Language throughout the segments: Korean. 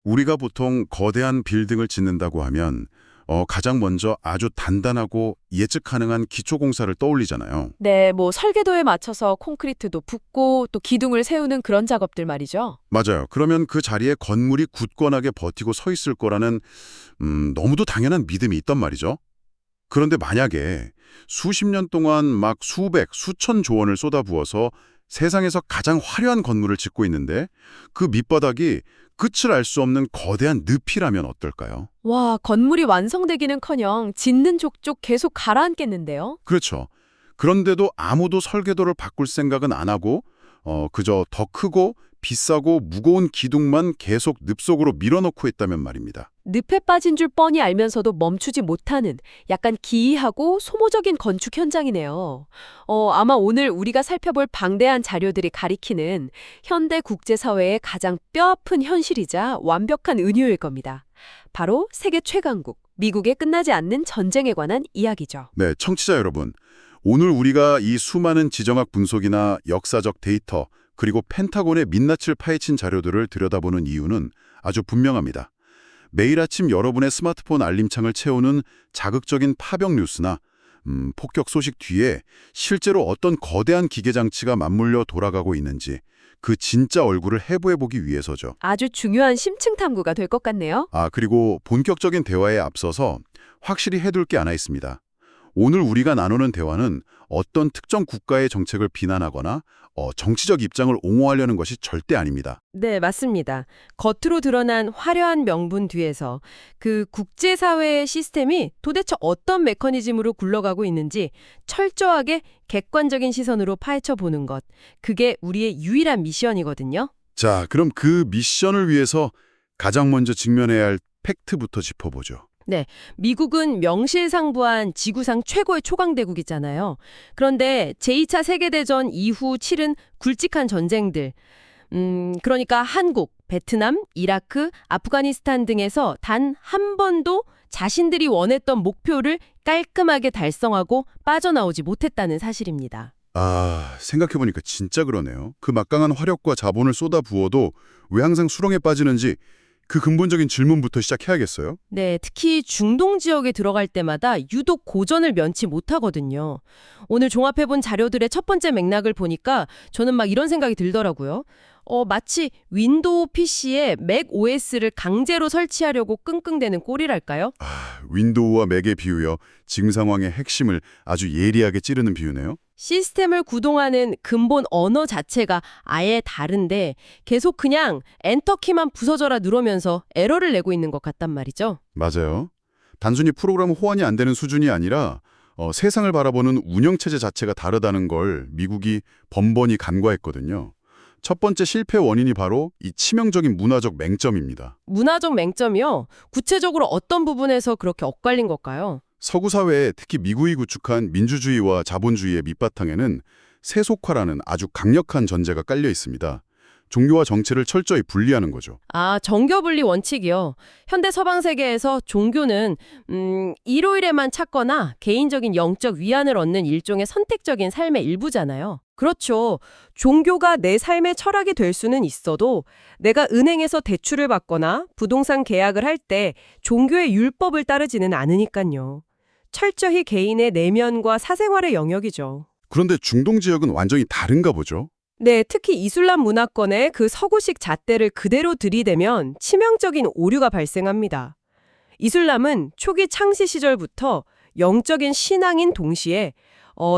우리가 보통 거대한 빌딩을 짓는다고 하면 가장 먼저 아주 단단하고 예측 가능한 기초 공사를 떠올리잖아요. 네, 뭐 설계도에 맞춰서 콘크리트도 붓고 또 기둥을 세우는 그런 작업들 말이죠. 맞아요. 그러면 그 자리에 건물이 굳건하게 버티고 서 있을 거라는 너무도 당연한 믿음이 있단 말이죠. 그런데 만약에 수십 년 동안 막 수백, 수천 조 원을 쏟아부어서 세상에서 가장 화려한 건물을 짓고 있는데 그 밑바닥이 끝을 알 수 없는 거대한 늪이라면 어떨까요? 와, 건물이 완성되기는커녕 짓는 족족 계속 가라앉겠는데요. 그렇죠. 그런데도 아무도 설계도를 바꿀 생각은 안 하고 그저 더 크고 비싸고 무거운 기둥만 계속 늪속으로 밀어넣고 있다면 말입니다. 늪에 빠진 줄 뻔히 알면서도 멈추지 못하는 약간 기이하고 소모적인 건축 현장이네요. 아마 오늘 우리가 살펴볼 방대한 자료들이 가리키는 현대 국제사회의 가장 뼈아픈 현실이자 완벽한 은유일 겁니다. 바로 세계 최강국, 미국에 끝나지 않는 전쟁에 관한 이야기죠. 네, 청취자 여러분. 오늘 우리가 이 수많은 지정학 분석이나 역사적 데이터 그리고 펜타곤의 민낯을 파헤친 자료들을 들여다보는 이유는 아주 분명합니다. 매일 아침 여러분의 스마트폰 알림창을 채우는 자극적인 파병 뉴스나 폭격 소식 뒤에 실제로 어떤 거대한 기계장치가 맞물려 돌아가고 있는지 그 진짜 얼굴을 해부해보기 위해서죠. 아주 중요한 심층 탐구가 될 것 같네요. 그리고 본격적인 대화에 앞서서 확실히 해둘 게 하나 있습니다. 오늘 우리가 나누는 대화는 어떤 특정 국가의 정책을 비난하거나 정치적 입장을 옹호하려는 것이 절대 아닙니다. 네, 맞습니다. 겉으로 드러난 화려한 명분 뒤에서 그 국제사회의 시스템이 도대체 어떤 메커니즘으로 굴러가고 있는지 철저하게 객관적인 시선으로 파헤쳐 보는 것. 그게 우리의 유일한 미션이거든요. 자, 그럼 그 미션을 위해서 가장 먼저 직면해야 할 팩트부터 짚어보죠. 네, 미국은 명실상부한 지구상 최고의 초강대국이잖아요. 그런데 제2차 세계대전 이후 치른 굵직한 전쟁들, 그러니까 한국, 베트남, 이라크, 아프가니스탄 등에서 단 한 번도 자신들이 원했던 목표를 깔끔하게 달성하고 빠져나오지 못했다는 사실입니다. 생각해보니까 진짜 그러네요. 그 막강한 화력과 자본을 쏟아부어도 왜 항상 수렁에 빠지는지 그 근본적인 질문부터 시작해야겠어요? 네, 특히 중동 지역에 들어갈 때마다 유독 고전을 면치 못하거든요. 오늘 종합해본 자료들의 첫 번째 맥락을 보니까 저는 막 이런 생각이 들더라고요. 마치 윈도우 PC에 맥 OS를 강제로 설치하려고 끙끙대는 꼴이랄까요? 윈도우와 맥의 비유여 지금 상황의 핵심을 아주 예리하게 찌르는 비유네요. 시스템을 구동하는 근본 언어 자체가 아예 다른데 계속 그냥 엔터키만 부서져라 누르면서 에러를 내고 있는 것 같단 말이죠. 맞아요. 단순히 프로그램 호환이 안 되는 수준이 아니라 세상을 바라보는 운영체제 자체가 다르다는 걸 미국이 번번이 간과했거든요. 첫 번째 실패 원인이 바로 이 치명적인 문화적 맹점입니다. 문화적 맹점이요? 구체적으로 어떤 부분에서 그렇게 엇갈린 걸까요? 서구 사회에 특히 미국이 구축한 민주주의와 자본주의의 밑바탕에는 세속화라는 아주 강력한 전제가 깔려 있습니다. 종교와 정치를 철저히 분리하는 거죠. 정교분리 원칙이요. 현대 서방 세계에서 종교는 일요일에만 찾거나 개인적인 영적 위안을 얻는 일종의 선택적인 삶의 일부잖아요. 그렇죠. 종교가 내 삶의 철학이 될 수는 있어도 내가 은행에서 대출을 받거나 부동산 계약을 할 때 종교의 율법을 따르지는 않으니까요. 철저히 개인의 내면과 사생활의 영역이죠. 그런데 중동 지역은 완전히 다른가 보죠. 네, 특히 이슬람 문화권의 그 서구식 잣대를 그대로 들이대면 치명적인 오류가 발생합니다. 이슬람은 초기 창시 시절부터 영적인 신앙인 동시에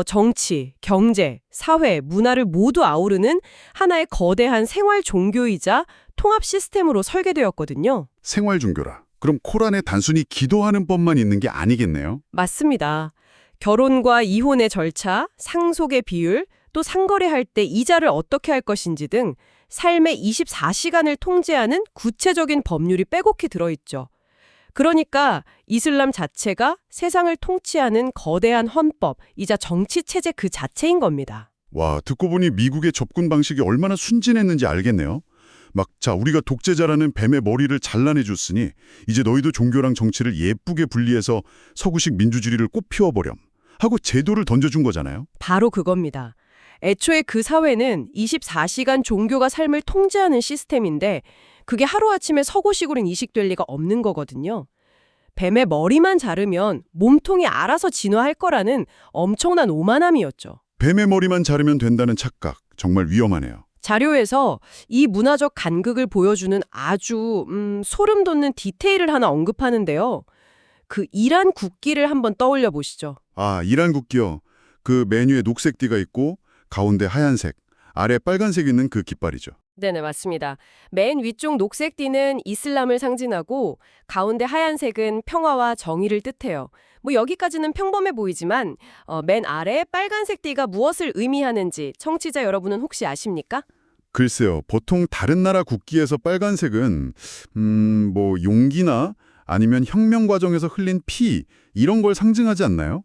정치, 경제, 사회, 문화를 모두 아우르는 하나의 거대한 생활 종교이자 통합 시스템으로 설계되었거든요. 생활 종교라. 그럼 코란에 단순히 기도하는 법만 있는 게 아니겠네요? 맞습니다. 결혼과 이혼의 절차, 상속의 비율, 또 상거래할 때 이자를 어떻게 할 것인지 등 삶의 24시간을 통제하는 구체적인 법률이 빼곡히 들어있죠. 그러니까 이슬람 자체가 세상을 통치하는 거대한 헌법이자 정치체제 그 자체인 겁니다. 와, 듣고 보니 미국의 접근 방식이 얼마나 순진했는지 알겠네요. 자, 우리가 독재자라는 뱀의 머리를 잘라내줬으니 이제 너희도 종교랑 정치를 예쁘게 분리해서 서구식 민주주의를 꽃 피워버렴 하고 제도를 던져준 거잖아요. 바로 그겁니다. 애초에 그 사회는 24시간 종교가 삶을 통제하는 시스템인데 그게 하루아침에 서구식으로 이식될 리가 없는 거거든요. 뱀의 머리만 자르면 몸통이 알아서 진화할 거라는 엄청난 오만함이었죠. 뱀의 머리만 자르면 된다는 착각, 정말 위험하네요. 자료에서 이 문화적 간극을 보여주는 아주 소름 돋는 디테일을 하나 언급하는데요. 그 이란 국기를 한번 떠올려 보시죠. 아, 이란 국기요. 그 메뉴에 녹색 띠가 있고 가운데 하얀색, 아래 빨간색 있는 그 깃발이죠. 네네, 맞습니다. 맨 위쪽 녹색 띠는 이슬람을 상징하고 가운데 하얀색은 평화와 정의를 뜻해요. 뭐 여기까지는 평범해 보이지만 맨 아래 빨간색 띠가 무엇을 의미하는지 청취자 여러분은 혹시 아십니까? 글쎄요. 보통 다른 나라 국기에서 빨간색은 뭐 용기나 아니면 혁명 과정에서 흘린 피 이런 걸 상징하지 않나요?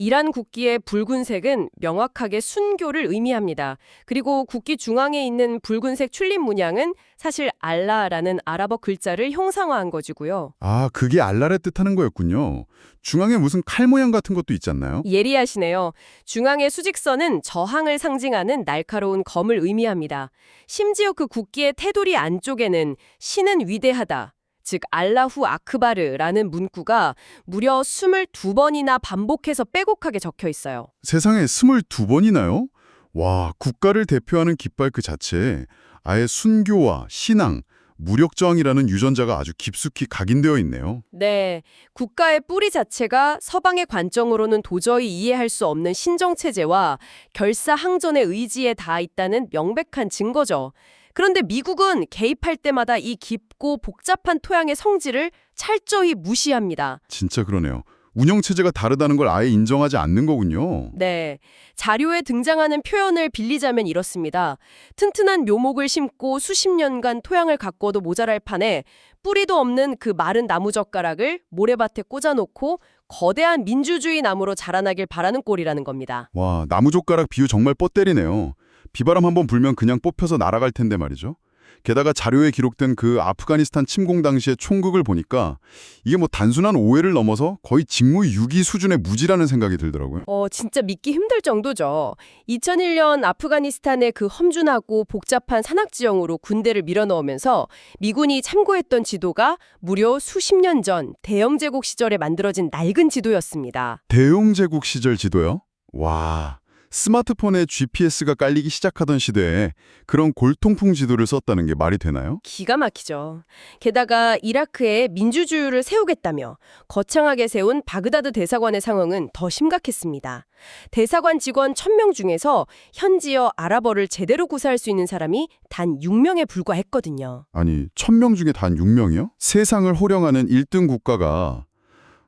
이란 국기의 붉은색은 명확하게 순교를 의미합니다. 그리고 국기 중앙에 있는 붉은색 출림 문양은 사실 알라라는 아랍어 글자를 형상화한 것이고요. 아, 그게 알라를 뜻하는 거였군요. 중앙에 무슨 칼 모양 같은 것도 있지 않나요? 예리하시네요. 중앙의 수직선은 저항을 상징하는 날카로운 검을 의미합니다. 심지어 그 국기의 테두리 안쪽에는 신은 위대하다, 즉 알라후 아크바르라는 문구가 무려 22번이나 반복해서 빼곡하게 적혀 있어요. 세상에 22번이나요? 와, 국가를 대표하는 깃발 그 자체에 아예 순교와 신앙, 무력저항이라는 유전자가 아주 깊숙이 각인되어 있네요. 네, 국가의 뿌리 자체가 서방의 관점으로는 도저히 이해할 수 없는 신정체제와 결사항전의 의지에 닿아 있다는 명백한 증거죠. 그런데 미국은 개입할 때마다 이 깊고 복잡한 토양의 성질을 철저히 무시합니다. 진짜 그러네요. 운영체제가 다르다는 걸 아예 인정하지 않는 거군요. 네, 자료에 등장하는 표현을 빌리자면 이렇습니다. 튼튼한 묘목을 심고 수십 년간 토양을 가꿔도 모자랄 판에 뿌리도 없는 그 마른 나무젓가락을 모래밭에 꽂아놓고 거대한 민주주의 나무로 자라나길 바라는 꼴이라는 겁니다. 와, 나무젓가락 비유 정말 뻗 때리네요. 비바람 한번 불면 그냥 뽑혀서 날아갈 텐데 말이죠. 게다가 자료에 기록된 그 아프가니스탄 침공 당시의 총극을 보니까 이게 뭐 단순한 오해를 넘어서 거의 직무유기 수준의 무지라는 생각이 들더라고요. 진짜 믿기 힘들 정도죠. 2001년 아프가니스탄의 그 험준하고 복잡한 산악지형으로 군대를 밀어넣으면서 미군이 참고했던 지도가 무려 수십 년 전 대영제국 시절에 만들어진 낡은 지도였습니다. 대영제국 시절 지도요? 와, 스마트폰에 GPS가 깔리기 시작하던 시대에 그런 골통풍 지도를 썼다는 게 말이 되나요? 기가 막히죠. 게다가 이라크에 민주주의를 세우겠다며 거창하게 세운 바그다드 대사관의 상황은 더 심각했습니다. 대사관 직원 1000명 중에서 현지어 아랍어를 제대로 구사할 수 있는 사람이 단 6명에 불과했거든요. 아니, 1000명 중에 단 6명이요? 세상을 호령하는 1등 국가가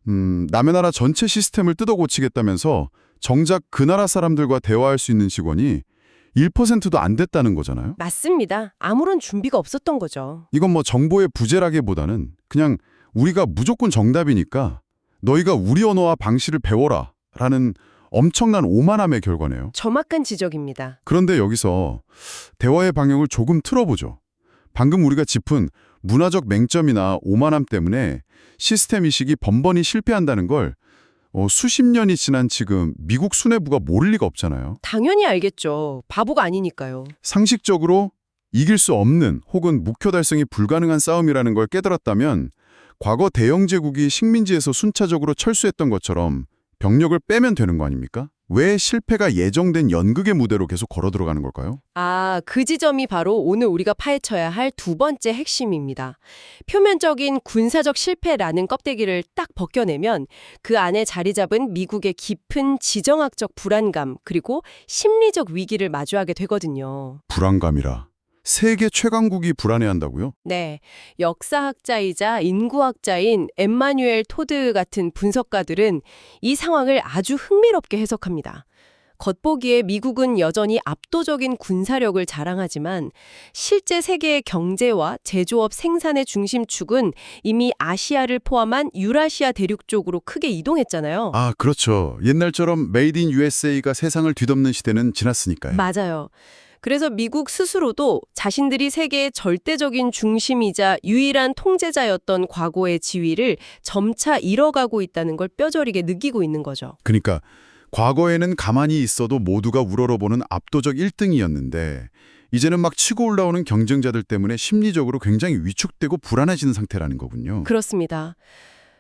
남의 나라 전체 시스템을 뜯어 고치겠다면서 정작 그 나라 사람들과 대화할 수 있는 직원이 1%도 안 됐다는 거잖아요. 맞습니다. 아무런 준비가 없었던 거죠. 이건 뭐 정보의 부재라기보다는 그냥 우리가 무조건 정답이니까 너희가 우리 언어와 방식을 배워라 라는 엄청난 오만함의 결과네요. 정확한 지적입니다. 그런데 여기서 대화의 방향을 조금 틀어보죠. 방금 우리가 짚은 문화적 맹점이나 오만함 때문에 시스템 이식이 번번이 실패한다는 걸 수십 년이 지난 지금 미국 수뇌부가 모를 리가 없잖아요. 당연히 알겠죠. 바보가 아니니까요. 상식적으로 이길 수 없는 혹은 목표 달성이 불가능한 싸움이라는 걸 깨달았다면 과거 대영 제국이 식민지에서 순차적으로 철수했던 것처럼 병력을 빼면 되는 거 아닙니까? 왜 실패가 예정된 연극의 무대로 계속 걸어 들어가는 걸까요? 그 지점이 바로 오늘 우리가 파헤쳐야 할 두 번째 핵심입니다. 표면적인 군사적 실패라는 껍데기를 딱 벗겨내면 그 안에 자리 잡은 미국의 깊은 지정학적 불안감 그리고 심리적 위기를 마주하게 되거든요. 불안감이라. 세계 최강국이 불안해한다고요? 네, 역사학자이자 인구학자인 엠마뉴엘 토드 같은 분석가들은 이 상황을 아주 흥미롭게 해석합니다. 겉보기에 미국은 여전히 압도적인 군사력을 자랑하지만 실제 세계의 경제와 제조업 생산의 중심축은 이미 아시아를 포함한 유라시아 대륙 쪽으로 크게 이동했잖아요. 아, 그렇죠. 옛날처럼 메이드 인 USA가 세상을 뒤덮는 시대는 지났으니까요. 맞아요. 그래서 미국 스스로도 자신들이 세계의 절대적인 중심이자 유일한 통제자였던 과거의 지위를 점차 잃어가고 있다는 걸 뼈저리게 느끼고 있는 거죠. 그러니까 과거에는 가만히 있어도 모두가 우러러보는 압도적 1등이었는데 이제는 막 치고 올라오는 경쟁자들 때문에 심리적으로 굉장히 위축되고 불안해지는 상태라는 거군요. 그렇습니다.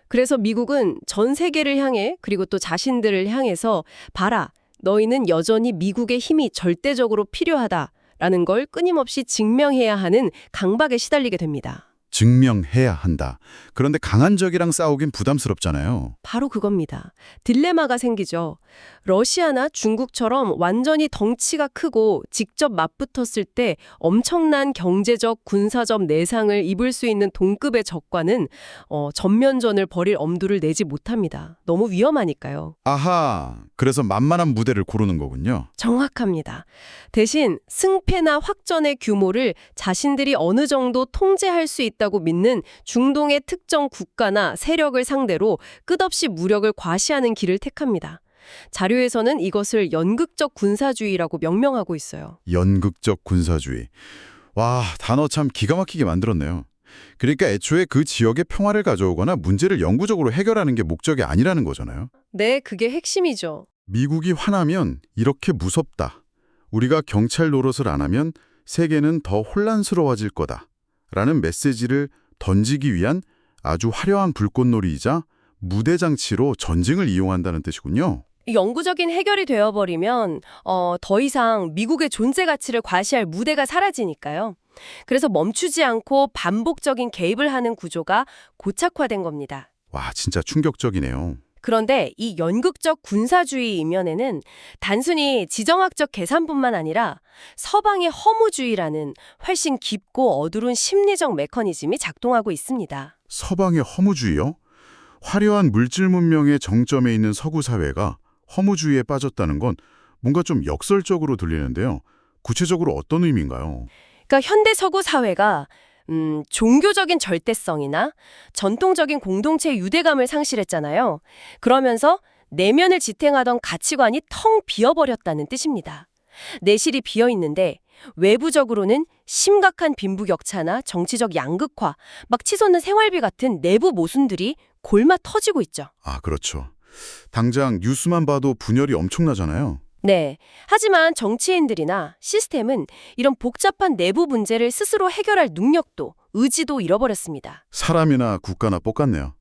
그래서 미국은 전 세계를 향해 그리고 또 자신들을 향해서 봐라, 너희는 여전히 미국의 힘이 절대적으로 필요하다라는 걸 끊임없이 증명해야 하는 강박에 시달리게 됩니다. 증명해야 한다. 그런데 강한 적이랑 싸우긴 부담스럽잖아요. 바로 그겁니다. 딜레마가 생기죠. 러시아나 중국처럼 완전히 덩치가 크고 직접 맞붙었을 때 엄청난 경제적, 군사적 내상을 입을 수 있는 동급의 적과는 전면전을 벌일 엄두를 내지 못합니다. 너무 위험하니까요. 아하, 그래서 만만한 무대를 고르는 거군요. 정확합니다. 대신 승패나 확전의 규모를 자신들이 어느 정도 통제할 수 있다고 믿는 중동의 특정 국가나 세력을 상대로 끝없이 무력을 과시하는 길을 택합니다. 자료에서는 이것을 연극적 군사주의라고 명명하고 있어요. 연극적 군사주의. 와, 단어 참 기가 막히게 만들었네요. 그러니까 애초에 그 지역의 평화를 가져오거나 문제를 영구적으로 해결하는 게 목적이 아니라는 거잖아요. 네, 그게 핵심이죠. 미국이 화나면 이렇게 무섭다. 우리가 경찰 노릇을 안 하면 세계는 더 혼란스러워질 거다. 라는 메시지를 던지기 위한 아주 화려한 불꽃놀이이자 무대장치로 전쟁을 이용한다는 뜻이군요. 영구적인 해결이 되어버리면 더 이상 미국의 존재 가치를 과시할 무대가 사라지니까요. 그래서 멈추지 않고 반복적인 개입을 하는 구조가 고착화된 겁니다. 와, 진짜 충격적이네요. 그런데 이 연극적 군사주의 이면에는 단순히 지정학적 계산뿐만 아니라 서방의 허무주의라는 훨씬 깊고 어두운 심리적 메커니즘이 작동하고 있습니다. 서방의 허무주의요? 화려한 물질 문명의 정점에 있는 서구 사회가 허무주의에 빠졌다는 건 뭔가 좀 역설적으로 들리는데요. 구체적으로 어떤 의미인가요? 그러니까 현대 서구 사회가 종교적인 절대성이나 전통적인 공동체의 유대감을 상실했잖아요. 그러면서 내면을 지탱하던 가치관이 텅 비어버렸다는 뜻입니다. 내실이 비어있는데 외부적으로는 심각한 빈부격차나 정치적 양극화, 막 치솟는 생활비 같은 내부 모순들이 골마 터지고 있죠. 아, 그렇죠. 당장 뉴스만 봐도 분열이 엄청나잖아요. 네. 하지만 정치인들이나 시스템은 이런 복잡한 내부 문제를 스스로 해결할 능력도, 의지도 잃어버렸습니다. 사람이나 국가나 똑같네요.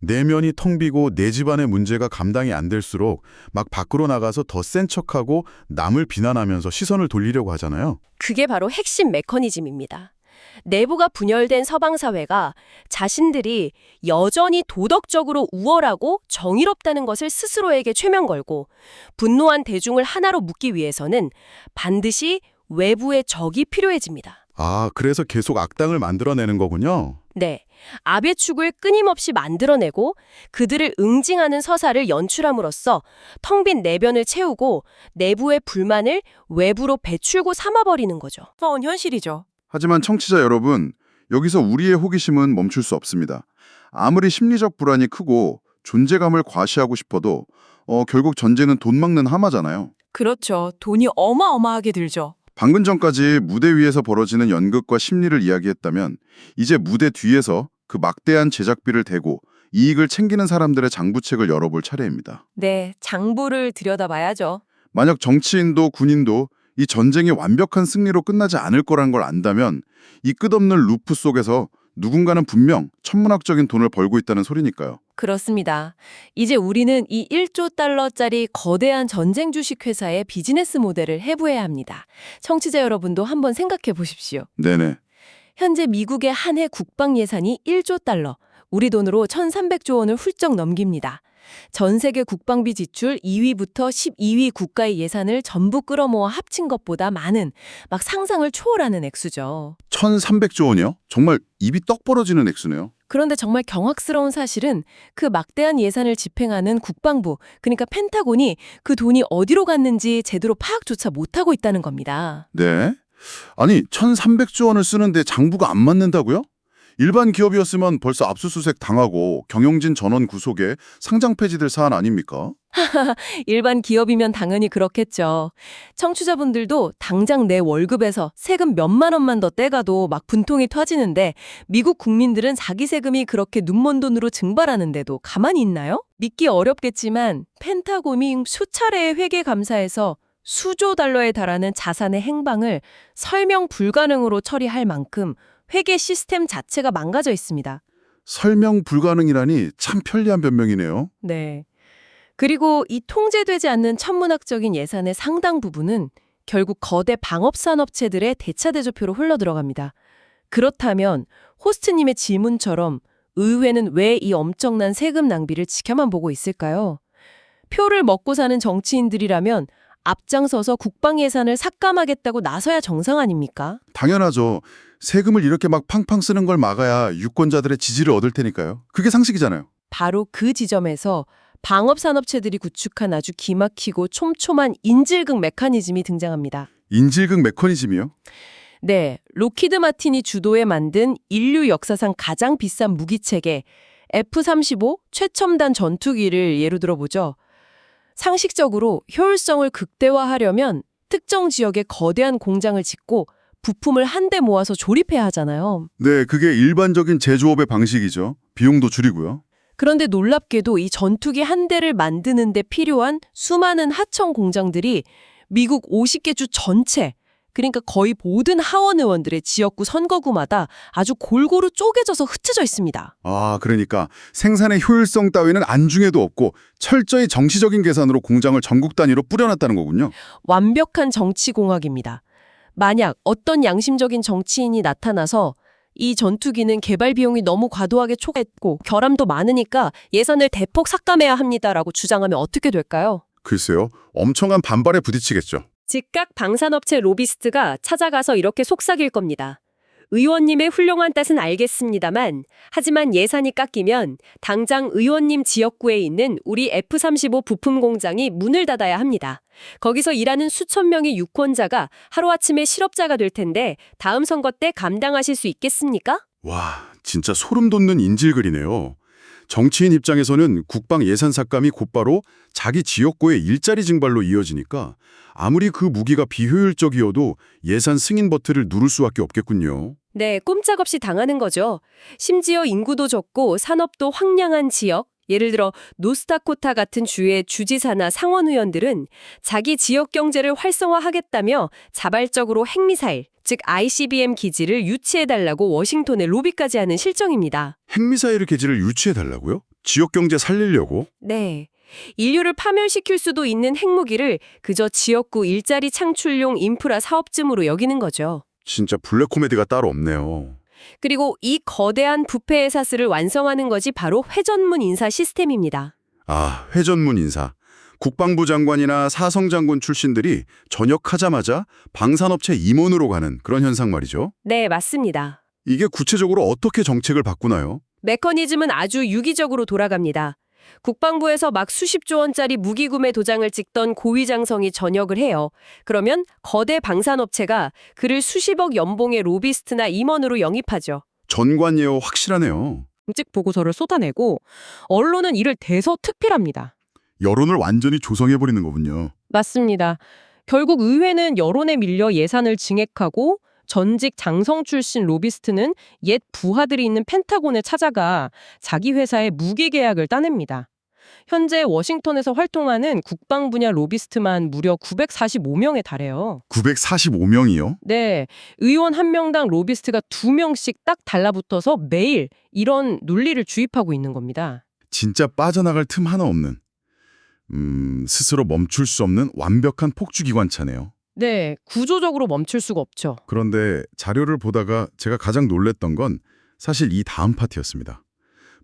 내면이 텅 비고 내 집안의 문제가 감당이 안 될수록 막 밖으로 나가서 더 센 척하고 남을 비난하면서 시선을 돌리려고 하잖아요. 그게 바로 핵심 메커니즘입니다. 내부가 분열된 서방 사회가 자신들이 여전히 도덕적으로 우월하고 정의롭다는 것을 스스로에게 최면 걸고 분노한 대중을 하나로 묶기 위해서는 반드시 외부의 적이 필요해집니다. 아, 그래서 계속 악당을 만들어내는 거군요. 네, 압의 축을 끊임없이 만들어내고 그들을 응징하는 서사를 연출함으로써 텅 빈 내변을 채우고 내부의 불만을 외부로 배출고 삼아버리는 거죠. 무서운 현실이죠. 하지만 청취자 여러분, 여기서 우리의 호기심은 멈출 수 없습니다. 아무리 심리적 불안이 크고 존재감을 과시하고 싶어도 결국 전쟁은 돈 막는 하마잖아요. 그렇죠. 돈이 어마어마하게 들죠. 방금 전까지 무대 위에서 벌어지는 연극과 심리를 이야기했다면 이제 무대 뒤에서 그 막대한 제작비를 대고 이익을 챙기는 사람들의 장부책을 열어볼 차례입니다. 네, 장부를 들여다봐야죠. 만약 정치인도 군인도 이 전쟁이 완벽한 승리로 끝나지 않을 거란 걸 안다면 이 끝없는 루프 속에서 누군가는 분명 천문학적인 돈을 벌고 있다는 소리니까요. 그렇습니다. 이제 우리는 이 1조 달러짜리 거대한 전쟁 주식 회사의 비즈니스 모델을 해부해야 합니다. 청취자 여러분도 한번 생각해 보십시오. 네네. 현재 미국의 한 해 국방 예산이 1조 달러, 우리 돈으로 1,300조 원을 훌쩍 넘깁니다. 전 세계 국방비 지출 2위부터 12위 국가의 예산을 전부 끌어모아 합친 것보다 많은, 막 상상을 초월하는 액수죠. 1,300조 원이요? 정말 입이 떡 벌어지는 액수네요. 그런데 정말 경악스러운 사실은 그 막대한 예산을 집행하는 국방부, 그러니까 펜타곤이 그 돈이 어디로 갔는지 제대로 파악조차 못하고 있다는 겁니다. 네. 아니 1,300조 원을 쓰는데 장부가 안 맞는다고요? 일반 기업이었으면 벌써 압수수색 당하고 경영진 전원 구속에 상장 폐지될 사안 아닙니까? 일반 기업이면 당연히 그렇겠죠. 청취자분들도 당장 내 월급에서 세금 몇만 원만 더 떼가도 막 분통이 터지는데 미국 국민들은 자기 세금이 그렇게 눈먼 돈으로 증발하는데도 가만히 있나요? 믿기 어렵겠지만 펜타곤이 수차례의 회계 감사에서 수조 달러에 달하는 자산의 행방을 설명 불가능으로 처리할 만큼 회계 시스템 자체가 망가져 있습니다. 설명 불가능이라니 참 편리한 변명이네요. 네. 그리고 이 통제되지 않는 천문학적인 예산의 상당 부분은 결국 거대 방업산업체들의 대차대조표로 흘러들어갑니다. 그렇다면 호스트님의 질문처럼 의회는 왜 이 엄청난 세금 낭비를 지켜만 보고 있을까요? 표를 먹고 사는 정치인들이라면 앞장서서 국방 예산을 삭감하겠다고 나서야 정상 아닙니까? 당연하죠. 세금을 이렇게 막 팡팡 쓰는 걸 막아야 유권자들의 지지를 얻을 테니까요. 그게 상식이잖아요. 바로 그 지점에서 방업산업체들이 구축한 아주 기막히고 촘촘한 인질극 메커니즘이 등장합니다. 인질극 메커니즘이요? 네, 로키드 마틴이 주도해 만든 인류 역사상 가장 비싼 무기체계 F-35 최첨단 전투기를 예로 들어보죠. 상식적으로 효율성을 극대화하려면 특정 지역에 거대한 공장을 짓고 부품을 한데 모아서 조립해야 하잖아요. 네, 그게 일반적인 제조업의 방식이죠. 비용도 줄이고요. 그런데 놀랍게도 이 전투기 한 대를 만드는 데 필요한 수많은 하청 공장들이 미국 50개 주 전체, 그러니까 거의 모든 하원 의원들의 지역구 선거구마다 아주 골고루 쪼개져서 흩어져 있습니다. 아, 그러니까 생산의 효율성 따위는 안중에도 없고 철저히 정치적인 계산으로 공장을 전국 단위로 뿌려놨다는 거군요. 완벽한 정치공학입니다. 만약 어떤 양심적인 정치인이 나타나서 이 전투기는 개발 비용이 너무 과도하게 초과했고 결함도 많으니까 예산을 대폭 삭감해야 합니다라고 주장하면 어떻게 될까요? 글쎄요, 엄청난 반발에 부딪히겠죠. 즉각 방산업체 로비스트가 찾아가서 이렇게 속삭일 겁니다. 의원님의 훌륭한 뜻은 알겠습니다만 하지만 예산이 깎이면 당장 의원님 지역구에 있는 우리 F-35 부품 공장이 문을 닫아야 합니다. 거기서 일하는 수천 명의 유권자가 하루아침에 실업자가 될 텐데 다음 선거 때 감당하실 수 있겠습니까? 와, 진짜 소름 돋는 인질글이네요. 정치인 입장에서는 국방 예산 삭감이 곧바로 자기 지역구의 일자리 증발로 이어지니까 아무리 그 무기가 비효율적이어도 예산 승인 버튼을 누를 수밖에 없겠군요. 네, 꼼짝없이 당하는 거죠. 심지어 인구도 적고 산업도 황량한 지역, 예를 들어 노스다코타 같은 주의 주지사나 상원의원들은 자기 지역 경제를 활성화하겠다며 자발적으로 핵미사일, 즉 ICBM 기지를 유치해달라고 워싱턴에 로비까지 하는 실정입니다. 핵미사일 기지를 유치해달라고요? 지역 경제 살리려고? 네. 인류를 파멸시킬 수도 있는 핵무기를 그저 지역구 일자리 창출용 인프라 사업쯤으로 여기는 거죠. 진짜 블랙 코미디가 따로 없네요. 그리고 이 거대한 부패의 사슬을 완성하는 것이 바로 회전문 인사 시스템입니다. 아, 회전문 인사. 국방부 장관이나 사성장군 출신들이 전역하자마자 방산업체 임원으로 가는 그런 현상 말이죠. 네, 맞습니다. 이게 구체적으로 어떻게 정책을 바꾸나요? 메커니즘은 아주 유기적으로 돌아갑니다. 국방부에서 막 수십조 원짜리 무기 구매 도장을 찍던 고위장성이 전역을 해요. 그러면 거대 방산업체가 그를 수십억 연봉의 로비스트나 임원으로 영입하죠. 전관 예우 확실하네요. 정책 보고서를 쏟아내고 언론은 이를 대서특필합니다. 여론을 완전히 조성해버리는 거군요. 맞습니다. 결국 의회는 여론에 밀려 예산을 증액하고 전직 장성 출신 로비스트는 옛 부하들이 있는 펜타곤에 찾아가 자기 회사의 무기 계약을 따냅니다. 현재 워싱턴에서 활동하는 국방 분야 로비스트만 무려 945명에 달해요. 945명이요? 네, 의원 한 명당 로비스트가 2명씩 딱 달라붙어서 매일 이런 논리를 주입하고 있는 겁니다. 진짜 빠져나갈 틈 하나 없는, 스스로 멈출 수 없는 완벽한 폭주기관차네요. 네, 구조적으로 멈출 수가 없죠. 그런데 자료를 보다가 제가 가장 놀랬던 건 사실 이 다음 파트였습니다.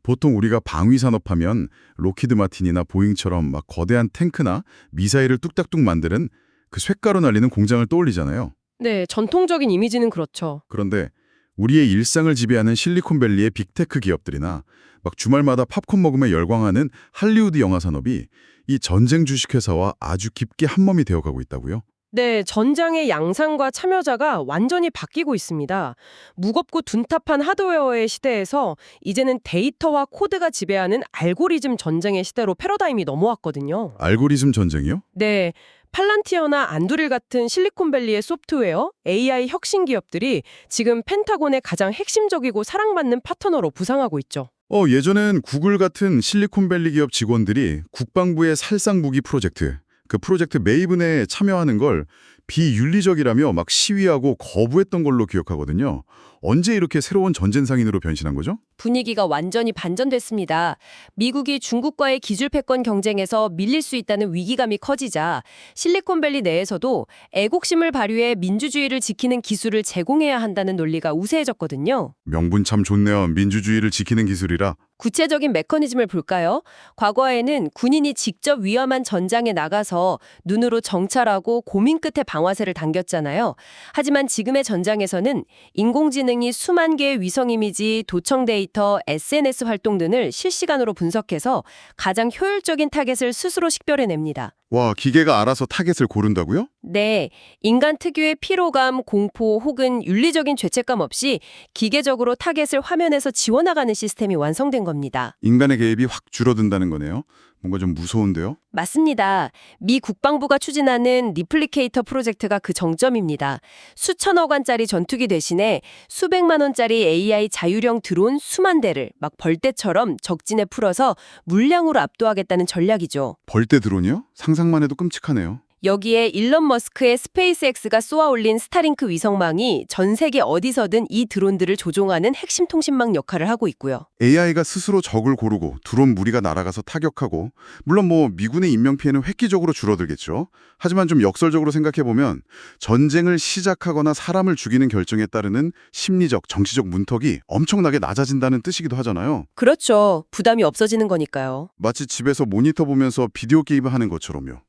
보통 우리가 방위산업하면 로키드 마틴이나 보잉처럼 막 거대한 탱크나 미사일을 뚝딱뚝 만드는 그 쇳가루 날리는 공장을 떠올리잖아요. 네, 전통적인 이미지는 그렇죠. 그런데 우리의 일상을 지배하는 실리콘밸리의 빅테크 기업들이나 막 주말마다 팝콘 먹으며 열광하는 할리우드 영화 산업이 이 전쟁 주식회사와 아주 깊게 한몸이 되어가고 있다고요. 네, 전장의 양상과 참여자가 완전히 바뀌고 있습니다. 무겁고 둔탑한 하드웨어의 시대에서 이제는 데이터와 코드가 지배하는 알고리즘 전쟁의 시대로 패러다임이 넘어왔거든요. 알고리즘 전쟁이요? 네, 팔란티어나 안두릴 같은 실리콘밸리의 소프트웨어, AI 혁신 기업들이 지금 펜타곤의 가장 핵심적이고 사랑받는 파트너로 부상하고 있죠. 예전엔 구글 같은 실리콘밸리 기업 직원들이 국방부의 살상 무기 프로젝트, 그 프로젝트 메이븐에 참여하는 걸 비윤리적이라며 막 시위하고 거부했던 걸로 기억하거든요. 언제 이렇게 새로운 전쟁 상인으로 변신한 거죠? 분위기가 완전히 반전됐습니다. 미국이 중국과의 기술 패권 경쟁에서 밀릴 수 있다는 위기감이 커지자 실리콘밸리 내에서도 애국심을 발휘해 민주주의를 지키는 기술을 제공해야 한다는 논리가 우세해졌거든요. 명분 참 좋네요. 민주주의를 지키는 기술이라. 구체적인 메커니즘을 볼까요? 과거에는 군인이 직접 위험한 전장에 나가서 눈으로 정찰하고 고민 끝에 방아쇠를 당겼잖아요. 하지만 지금의 전장에서는 인공지능이 수만 개의 위성 이미지, 도청 데이터, SNS 활동 등을 실시간으로 분석해서 가장 효율적인 타겟을 스스로 식별해냅니다. 와, 기계가 알아서 타겟을 고른다고요? 네, 인간 특유의 피로감, 공포 혹은 윤리적인 죄책감 없이 기계적으로 타겟을 화면에서 지워나가는 시스템이 완성된 겁니다. 인간의 개입이 확 줄어든다는 거네요. 뭔가 좀 무서운데요? 맞습니다. 미 국방부가 추진하는 리플리케이터 프로젝트가 그 정점입니다. 수천억 원짜리 전투기 대신에 수백만 원짜리 AI 자율형 드론 수만 대를 막 벌떼처럼 적진에 풀어서 물량으로 압도하겠다는 전략이죠. 벌떼 드론이요? 상상만 해도 끔찍하네요. 여기에 일론 머스크의 스페이스X가 쏘아올린 스타링크 위성망이 전 세계 어디서든 이 드론들을 조종하는 핵심 통신망 역할을 하고 있고요. AI가 스스로 적을 고르고 드론 무리가 날아가서 타격하고, 물론 미군의 인명피해는 획기적으로 줄어들겠죠. 하지만 좀 역설적으로 생각해보면 전쟁을 시작하거나 사람을 죽이는 결정에 따르는 심리적, 정치적 문턱이 엄청나게 낮아진다는 뜻이기도 하잖아요. 그렇죠. 부담이 없어지는 거니까요. 마치 집에서 모니터 보면서 비디오 게임을 하는 것처럼요.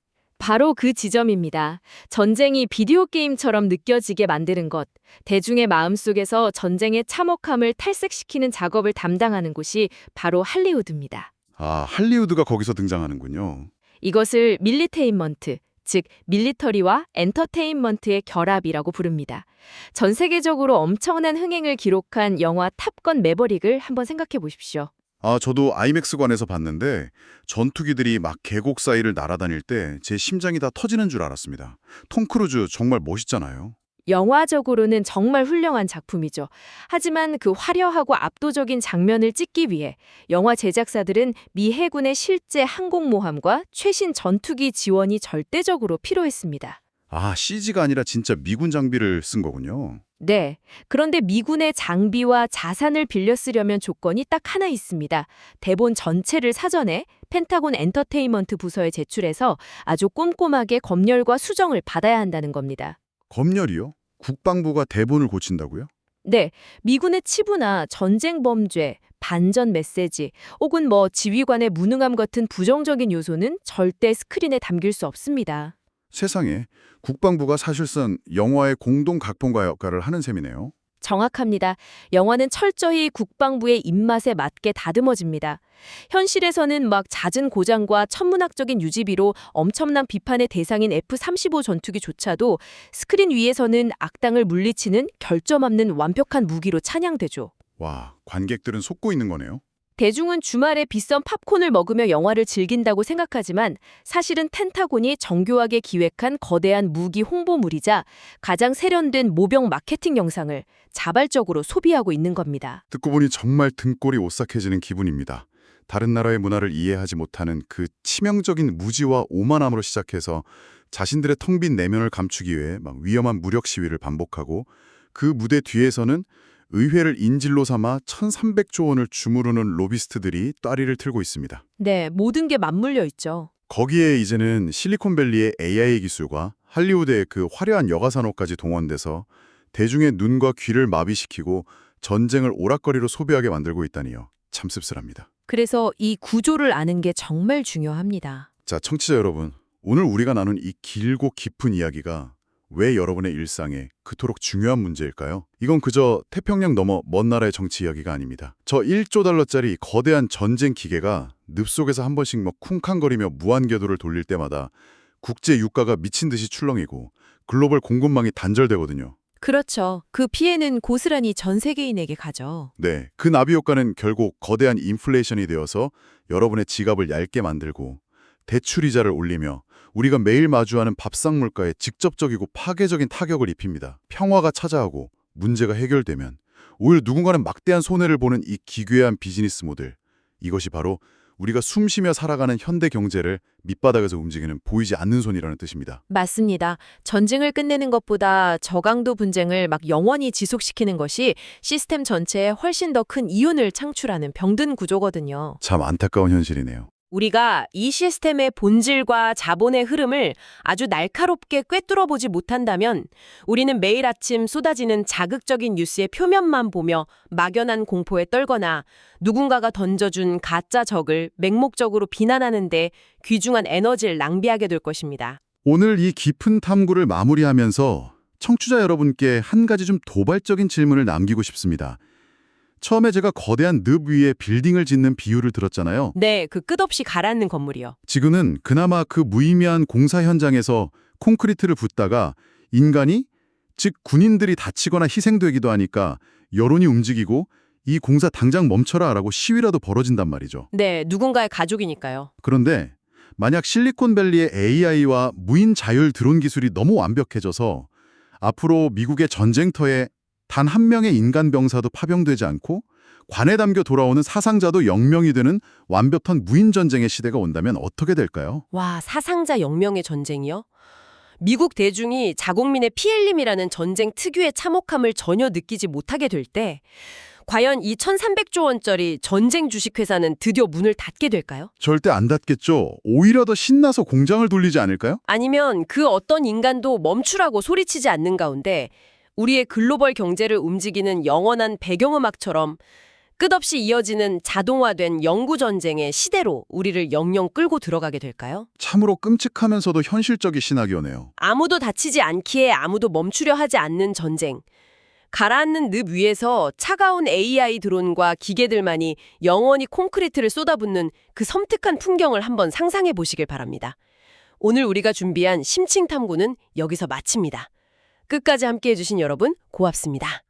바로 그 지점입니다. 전쟁이 비디오 게임처럼 느껴지게 만드는 것. 대중의 마음속에서 전쟁의 참혹함을 탈색시키는 작업을 담당하는 곳이 바로 할리우드입니다. 아, 할리우드가 거기서 등장하는군요. 이것을 밀리테인먼트, 즉 밀리터리와 엔터테인먼트의 결합이라고 부릅니다. 전 세계적으로 엄청난 흥행을 기록한 영화 탑건 매버릭을 한번 생각해 보십시오. 저도 아이맥스관에서 봤는데 전투기들이 막 계곡 사이를 날아다닐 때 제 심장이 다 터지는 줄 알았습니다. 톰 크루즈 정말 멋있잖아요. 영화적으로는 정말 훌륭한 작품이죠. 하지만 그 화려하고 압도적인 장면을 찍기 위해 영화 제작사들은 미 해군의 실제 항공모함과 최신 전투기 지원이 절대적으로 필요했습니다. 아, CG가 아니라 진짜 미군 장비를 쓴 거군요. 네. 그런데 미군의 장비와 자산을 빌려 쓰려면 조건이 딱 하나 있습니다. 대본 전체를 사전에 펜타곤 엔터테인먼트 부서에 제출해서 아주 꼼꼼하게 검열과 수정을 받아야 한다는 겁니다. 검열이요? 국방부가 대본을 고친다고요? 네. 미군의 치부나 전쟁 범죄, 반전 메시지, 혹은 지휘관의 무능함 같은 부정적인 요소는 절대 스크린에 담길 수 없습니다. 세상에, 국방부가 사실상 영화의 공동 각본가 역할을 하는 셈이네요. 정확합니다. 영화는 철저히 국방부의 입맛에 맞게 다듬어집니다. 현실에서는 잦은 고장과 천문학적인 유지비로 엄청난 비판의 대상인 F-35 전투기조차도 스크린 위에서는 악당을 물리치는 결점 없는 완벽한 무기로 찬양되죠. 와, 관객들은 속고 있는 거네요. 대중은 주말에 비싼 팝콘을 먹으며 영화를 즐긴다고 생각하지만 사실은 펜타곤이 정교하게 기획한 거대한 무기 홍보물이자 가장 세련된 모병 마케팅 영상을 자발적으로 소비하고 있는 겁니다. 듣고 보니 정말 등골이 오싹해지는 기분입니다. 다른 나라의 문화를 이해하지 못하는 그 치명적인 무지와 오만함으로 시작해서 자신들의 텅 빈 내면을 감추기 위해 위험한 무력 시위를 반복하고, 그 무대 뒤에서는 의회를 인질로 삼아 1,300조 원을 주무르는 로비스트들이 따리를 틀고 있습니다. 네, 모든 게 맞물려 있죠. 거기에 이제는 실리콘밸리의 AI 기술과 할리우드의 그 화려한 여가 산업까지 동원돼서 대중의 눈과 귀를 마비시키고 전쟁을 오락거리로 소비하게 만들고 있다니요. 참 씁쓸합니다. 그래서 이 구조를 아는 게 정말 중요합니다. 자, 청취자 여러분, 오늘 우리가 나눈 이 길고 깊은 이야기가 왜 여러분의 일상에 그토록 중요한 문제일까요? 이건 그저 태평양 너머 먼 나라의 정치 이야기가 아닙니다. 저 1조 달러짜리 거대한 전쟁 기계가 늪 속에서 한 번씩 쿵쾅거리며 무한궤도를 돌릴 때마다 국제 유가가 미친 듯이 출렁이고, 글로벌 공급망이 단절되거든요. 그렇죠. 그 피해는 고스란히 전 세계인에게 가죠. 네, 그 나비 효과는 결국 거대한 인플레이션이 되어서 여러분의 지갑을 얇게 만들고 대출 이자를 올리며 우리가 매일 마주하는 밥상 물가에 직접적이고 파괴적인 타격을 입힙니다. 평화가 찾아오고 문제가 해결되면 오히려 누군가는 막대한 손해를 보는 이 기괴한 비즈니스 모델. 이것이 바로 우리가 숨쉬며 살아가는 현대 경제를 밑바닥에서 움직이는 보이지 않는 손이라는 뜻입니다. 맞습니다. 전쟁을 끝내는 것보다 저강도 분쟁을 막 영원히 지속시키는 것이 시스템 전체에 훨씬 더 큰 이윤을 창출하는 병든 구조거든요. 참 안타까운 현실이네요. 우리가 이 시스템의 본질과 자본의 흐름을 아주 날카롭게 꿰뚫어보지 못한다면 우리는 매일 아침 쏟아지는 자극적인 뉴스의 표면만 보며 막연한 공포에 떨거나 누군가가 던져준 가짜 적을 맹목적으로 비난하는데 귀중한 에너지를 낭비하게 될 것입니다. 오늘 이 깊은 탐구를 마무리하면서 청취자 여러분께 한 가지 좀 도발적인 질문을 남기고 싶습니다. 처음에 제가 거대한 늪 위에 빌딩을 짓는 비유를 들었잖아요. 네, 그 끝없이 가라앉는 건물이요. 지금은 그나마 그 무의미한 공사 현장에서 콘크리트를 붓다가 인간이, 즉 군인들이 다치거나 희생되기도 하니까 여론이 움직이고 이 공사 당장 멈춰라라고 시위라도 벌어진단 말이죠. 네, 누군가의 가족이니까요. 그런데 만약 실리콘밸리의 AI와 무인 자율 드론 기술이 너무 완벽해져서 앞으로 미국의 전쟁터에 단 한 명의 인간 병사도 파병되지 않고 관에 담겨 돌아오는 사상자도 0명이 되는 완벽한 무인 전쟁의 시대가 온다면 어떻게 될까요? 와, 사상자 0명의 전쟁이요? 미국 대중이 자국민의 피엘림이라는 전쟁 특유의 참혹함을 전혀 느끼지 못하게 될 때 과연 이 1,300조 원짜리 전쟁 주식회사는 드디어 문을 닫게 될까요? 절대 안 닿겠죠. 오히려 더 신나서 공장을 돌리지 않을까요? 아니면 그 어떤 인간도 멈추라고 소리치지 않는 가운데 우리의 글로벌 경제를 움직이는 영원한 배경음악처럼 끝없이 이어지는 자동화된 영구전쟁의 시대로 우리를 영영 끌고 들어가게 될까요? 참으로 끔찍하면서도 현실적인 시나리오네요. 아무도 다치지 않기에 아무도 멈추려 하지 않는 전쟁. 가라앉는 늪 위에서 차가운 AI 드론과 기계들만이 영원히 콘크리트를 쏟아붓는 그 섬뜩한 풍경을 한번 상상해 보시길 바랍니다. 오늘 우리가 준비한 심층 탐구는 여기서 마칩니다. 끝까지 함께해 주신 여러분 고맙습니다.